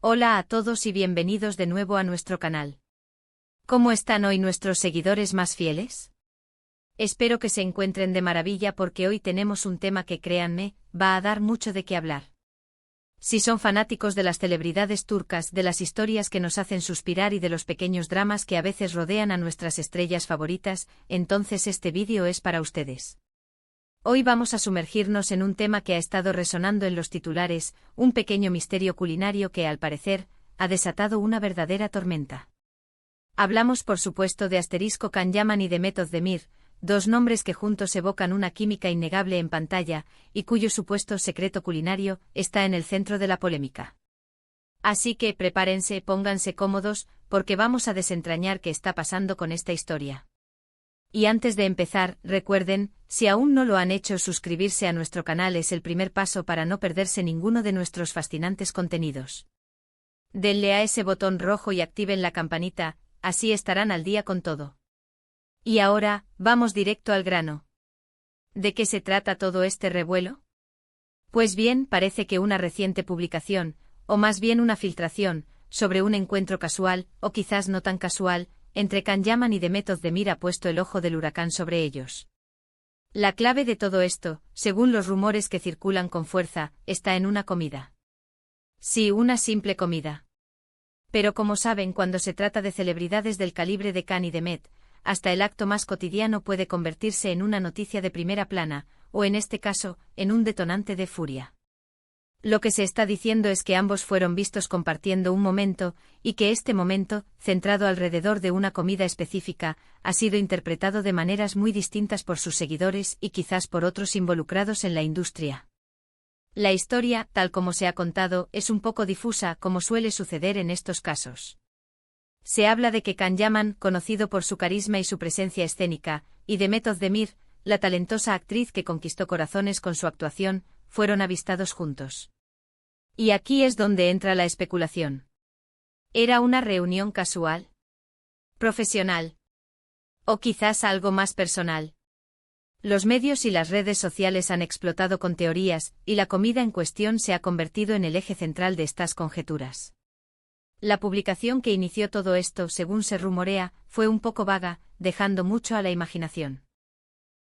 Hola a todos y bienvenidos de nuevo a nuestro canal. ¿Cómo están hoy nuestros seguidores más fieles? Espero que se encuentren de maravilla porque hoy tenemos un tema que, créanme, va a dar mucho de qué hablar. Si son fanáticos de las celebridades turcas, de las historias que nos hacen suspirar y de los pequeños dramas que a veces rodean a nuestras estrellas favoritas, entonces este vídeo es para ustedes. Hoy vamos a sumergirnos en un tema que ha estado resonando en los titulares, un pequeño misterio culinario que, al parecer, ha desatado una verdadera tormenta. Hablamos por supuesto de Kan Yaman y de Demet Özdemir, dos nombres que juntos evocan una química innegable en pantalla, y cuyo supuesto secreto culinario está en el centro de la polémica. Así que prepárense, pónganse cómodos, porque vamos a desentrañar qué está pasando con esta historia. Y antes de empezar, recuerden, si aún no lo han hecho, suscribirse a nuestro canal es el primer paso para no perderse ninguno de nuestros fascinantes contenidos. Denle a ese botón rojo y activen la campanita, así estarán al día con todo. Y ahora, vamos directo al grano. ¿De qué se trata todo este revuelo? Pues bien, parece que una reciente publicación, o más bien una filtración, sobre un encuentro casual, o quizás no tan casual, entre Kan Yaman y Demet Özdemir ha puesto el ojo del huracán sobre ellos. La clave de todo esto, según los rumores que circulan con fuerza, está en una comida. Sí, una simple comida. Pero como saben, cuando se trata de celebridades del calibre de Kan y Demet, hasta el acto más cotidiano puede convertirse en una noticia de primera plana, o en este caso, en un detonante de furia. Lo que se está diciendo es que ambos fueron vistos compartiendo un momento, y que este momento, centrado alrededor de una comida específica, ha sido interpretado de maneras muy distintas por sus seguidores y quizás por otros involucrados en la industria. La historia, tal como se ha contado, es un poco difusa, como suele suceder en estos casos. Se habla de que Kan Yaman, conocido por su carisma y su presencia escénica, y Demet Özdemir, la talentosa actriz que conquistó corazones con su actuación, fueron avistados juntos. Y aquí es donde entra la especulación. ¿Era una reunión casual? ¿Profesional? ¿O quizás algo más personal? Los medios y las redes sociales han explotado con teorías, y la comida en cuestión se ha convertido en el eje central de estas conjeturas. La publicación que inició todo esto, según se rumorea, fue un poco vaga, dejando mucho a la imaginación.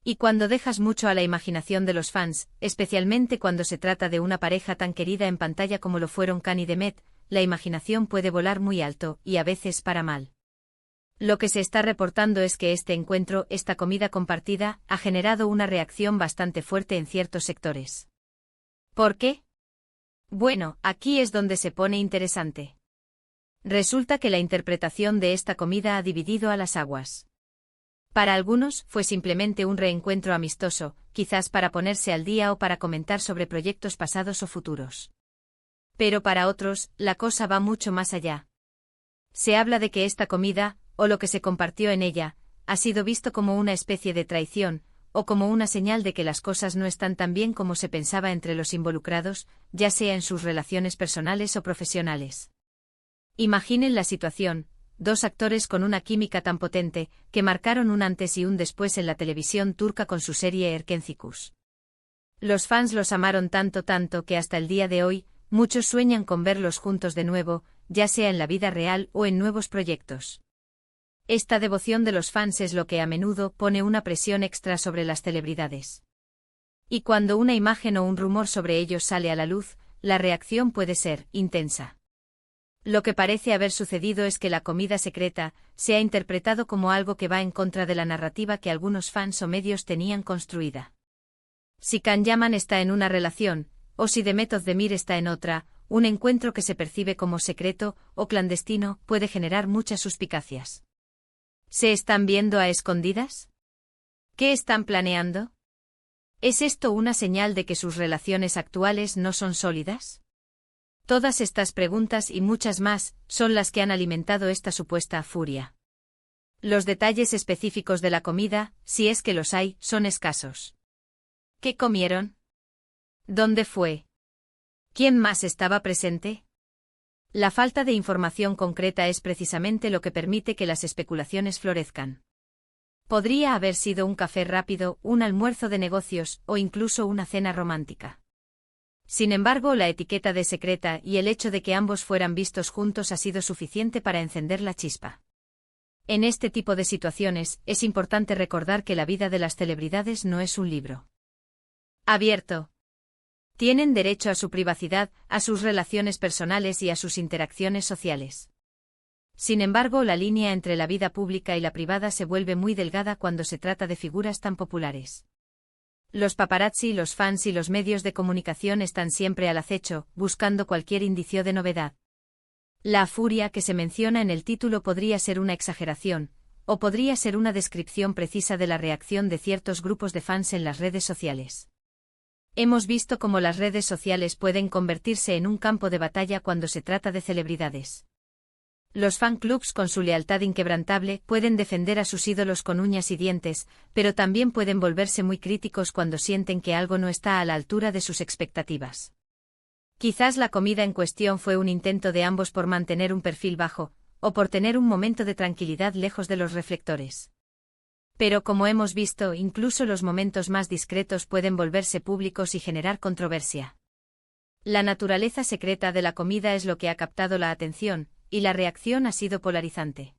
Y cuando dejas mucho a la imaginación de los fans, especialmente cuando se trata de una pareja tan querida en pantalla como lo fueron Kan y Demet, la imaginación puede volar muy alto, y a veces para mal. Lo que se está reportando es que este encuentro, esta comida compartida, ha generado una reacción bastante fuerte en ciertos sectores. ¿Por qué? Bueno, aquí es donde se pone interesante. Resulta que la interpretación de esta comida ha dividido a las aguas. Para algunos, fue simplemente un reencuentro amistoso, quizás para ponerse al día o para comentar sobre proyectos pasados o futuros. Pero para otros, la cosa va mucho más allá. Se habla de que esta comida, o lo que se compartió en ella, ha sido visto como una especie de traición, o como una señal de que las cosas no están tan bien como se pensaba entre los involucrados, ya sea en sus relaciones personales o profesionales. Imaginen la situación. Dos actores con una química tan potente, que marcaron un antes y un después en la televisión turca con su serie Erkencikus. Los fans los amaron tanto que hasta el día de hoy, muchos sueñan con verlos juntos de nuevo, ya sea en la vida real o en nuevos proyectos. Esta devoción de los fans es lo que a menudo pone una presión extra sobre las celebridades. Y cuando una imagen o un rumor sobre ellos sale a la luz, la reacción puede ser intensa. Lo que parece haber sucedido es que la comida secreta se ha interpretado como algo que va en contra de la narrativa que algunos fans o medios tenían construida. Si Kan Yaman está en una relación, o si Demet Özdemir está en otra, un encuentro que se percibe como secreto o clandestino puede generar muchas suspicacias. ¿Se están viendo a escondidas? ¿Qué están planeando? ¿Es esto una señal de que sus relaciones actuales no son sólidas? Todas estas preguntas y muchas más son las que han alimentado esta supuesta furia. Los detalles específicos de la comida, si es que los hay, son escasos. ¿Qué comieron? ¿Dónde fue? ¿Quién más estaba presente? La falta de información concreta es precisamente lo que permite que las especulaciones florezcan. Podría haber sido un café rápido, un almuerzo de negocios o incluso una cena romántica. Sin embargo, la etiqueta de secreta y el hecho de que ambos fueran vistos juntos ha sido suficiente para encender la chispa. En este tipo de situaciones, es importante recordar que la vida de las celebridades no es un libro abierto. Tienen derecho a su privacidad, a sus relaciones personales y a sus interacciones sociales. Sin embargo, la línea entre la vida pública y la privada se vuelve muy delgada cuando se trata de figuras tan populares. Los paparazzi, los fans y los medios de comunicación están siempre al acecho, buscando cualquier indicio de novedad. La furia que se menciona en el título podría ser una exageración, o podría ser una descripción precisa de la reacción de ciertos grupos de fans en las redes sociales. Hemos visto cómo las redes sociales pueden convertirse en un campo de batalla cuando se trata de celebridades. Los fan clubs, con su lealtad inquebrantable, pueden defender a sus ídolos con uñas y dientes, pero también pueden volverse muy críticos cuando sienten que algo no está a la altura de sus expectativas. Quizás la comida en cuestión fue un intento de ambos por mantener un perfil bajo, o por tener un momento de tranquilidad lejos de los reflectores. Pero como hemos visto, incluso los momentos más discretos pueden volverse públicos y generar controversia. La naturaleza secreta de la comida es lo que ha captado la atención, y la reacción ha sido polarizante.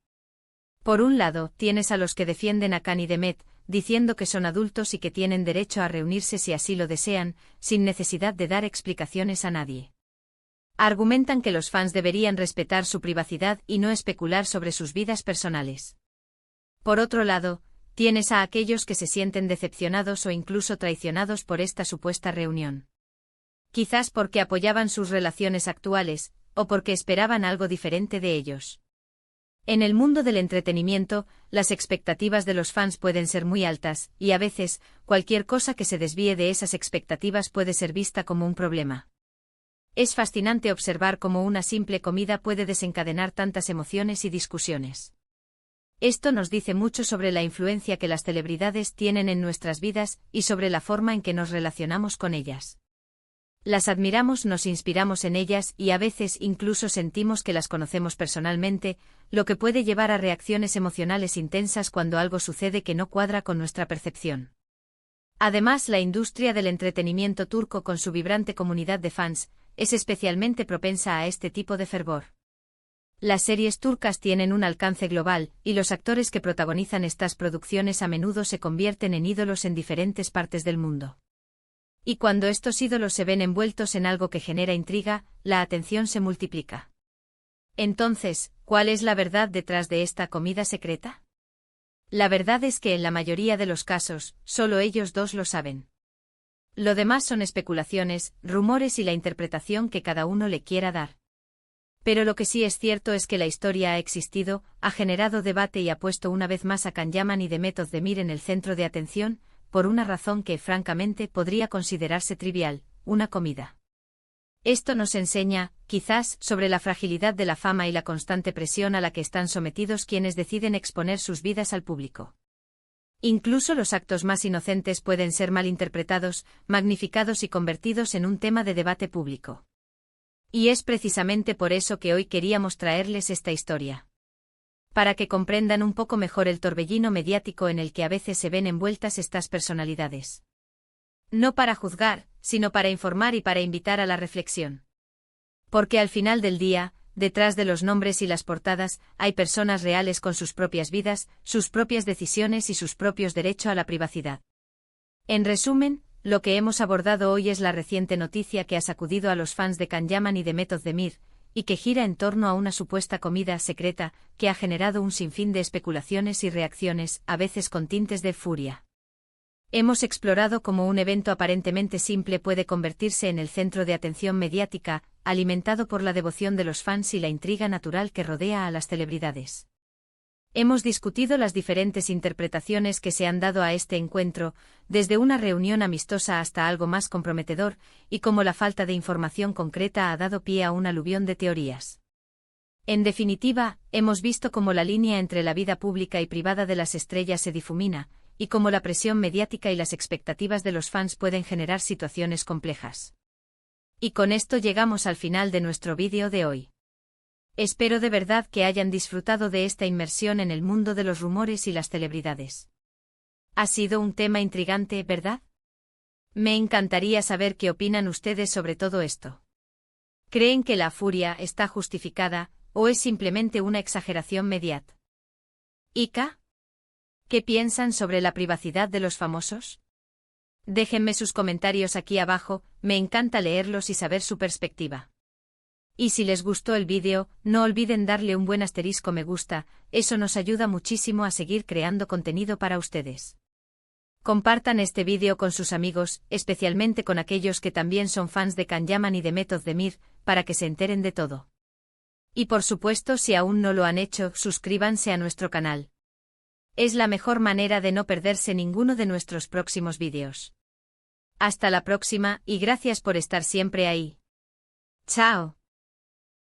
Por un lado, tienes a los que defienden a Khan y Demet, diciendo que son adultos y que tienen derecho a reunirse si así lo desean, sin necesidad de dar explicaciones a nadie. Argumentan que los fans deberían respetar su privacidad y no especular sobre sus vidas personales. Por otro lado, tienes a aquellos que se sienten decepcionados o incluso traicionados por esta supuesta reunión. Quizás porque apoyaban sus relaciones actuales, o porque esperaban algo diferente de ellos. En el mundo del entretenimiento, las expectativas de los fans pueden ser muy altas, y a veces, cualquier cosa que se desvíe de esas expectativas puede ser vista como un problema. Es fascinante observar cómo una simple comida puede desencadenar tantas emociones y discusiones. Esto nos dice mucho sobre la influencia que las celebridades tienen en nuestras vidas y sobre la forma en que nos relacionamos con ellas. Las admiramos, nos inspiramos en ellas y a veces incluso sentimos que las conocemos personalmente, lo que puede llevar a reacciones emocionales intensas cuando algo sucede que no cuadra con nuestra percepción. Además, la industria del entretenimiento turco, con su vibrante comunidad de fans, es especialmente propensa a este tipo de fervor. Las series turcas tienen un alcance global, y los actores que protagonizan estas producciones a menudo se convierten en ídolos en diferentes partes del mundo. Y cuando estos ídolos se ven envueltos en algo que genera intriga, la atención se multiplica. Entonces, ¿cuál es la verdad detrás de esta comida secreta? La verdad es que en la mayoría de los casos, solo ellos dos lo saben. Lo demás son especulaciones, rumores y la interpretación que cada uno le quiera dar. Pero lo que sí es cierto es que la historia ha existido, ha generado debate y ha puesto una vez más a Can Yaman y Demet Özdemir en el centro de atención, por una razón que, francamente, podría considerarse trivial: una comida. Esto nos enseña, quizás, sobre la fragilidad de la fama y la constante presión a la que están sometidos quienes deciden exponer sus vidas al público. Incluso los actos más inocentes pueden ser malinterpretados, magnificados y convertidos en un tema de debate público. Y es precisamente por eso que hoy queríamos traerles esta historia. Para que comprendan un poco mejor el torbellino mediático en el que a veces se ven envueltas estas personalidades. No para juzgar, sino para informar y para invitar a la reflexión. Porque al final del día, detrás de los nombres y las portadas, hay personas reales con sus propias vidas, sus propias decisiones y sus propios derechos a la privacidad. En resumen, lo que hemos abordado hoy es la reciente noticia que ha sacudido a los fans de Can Yaman y Demet Özdemir, y que gira en torno a una supuesta comida secreta, que ha generado un sinfín de especulaciones y reacciones, a veces con tintes de furia. Hemos explorado cómo un evento aparentemente simple puede convertirse en el centro de atención mediática, alimentado por la devoción de los fans y la intriga natural que rodea a las celebridades. Hemos discutido las diferentes interpretaciones que se han dado a este encuentro, desde una reunión amistosa hasta algo más comprometedor, y cómo la falta de información concreta ha dado pie a un aluvión de teorías. En definitiva, hemos visto cómo la línea entre la vida pública y privada de las estrellas se difumina, y cómo la presión mediática y las expectativas de los fans pueden generar situaciones complejas. Y con esto llegamos al final de nuestro vídeo de hoy. Espero de verdad que hayan disfrutado de esta inmersión en el mundo de los rumores y las celebridades. Ha sido un tema intrigante, ¿verdad? Me encantaría saber qué opinan ustedes sobre todo esto. ¿Creen que la furia está justificada, o es simplemente una exageración mediática? ¿Ika? ¿Qué piensan sobre la privacidad de los famosos? Déjenme sus comentarios aquí abajo, me encanta leerlos y saber su perspectiva. Y si les gustó el vídeo, no olviden darle un buen asterisco me gusta, eso nos ayuda muchísimo a seguir creando contenido para ustedes. Compartan este vídeo con sus amigos, especialmente con aquellos que también son fans de Can Yaman y de Method Demir, para que se enteren de todo. Y por supuesto, si aún no lo han hecho, suscríbanse a nuestro canal. Es la mejor manera de no perderse ninguno de nuestros próximos vídeos. Hasta la próxima, y gracias por estar siempre ahí. Chao.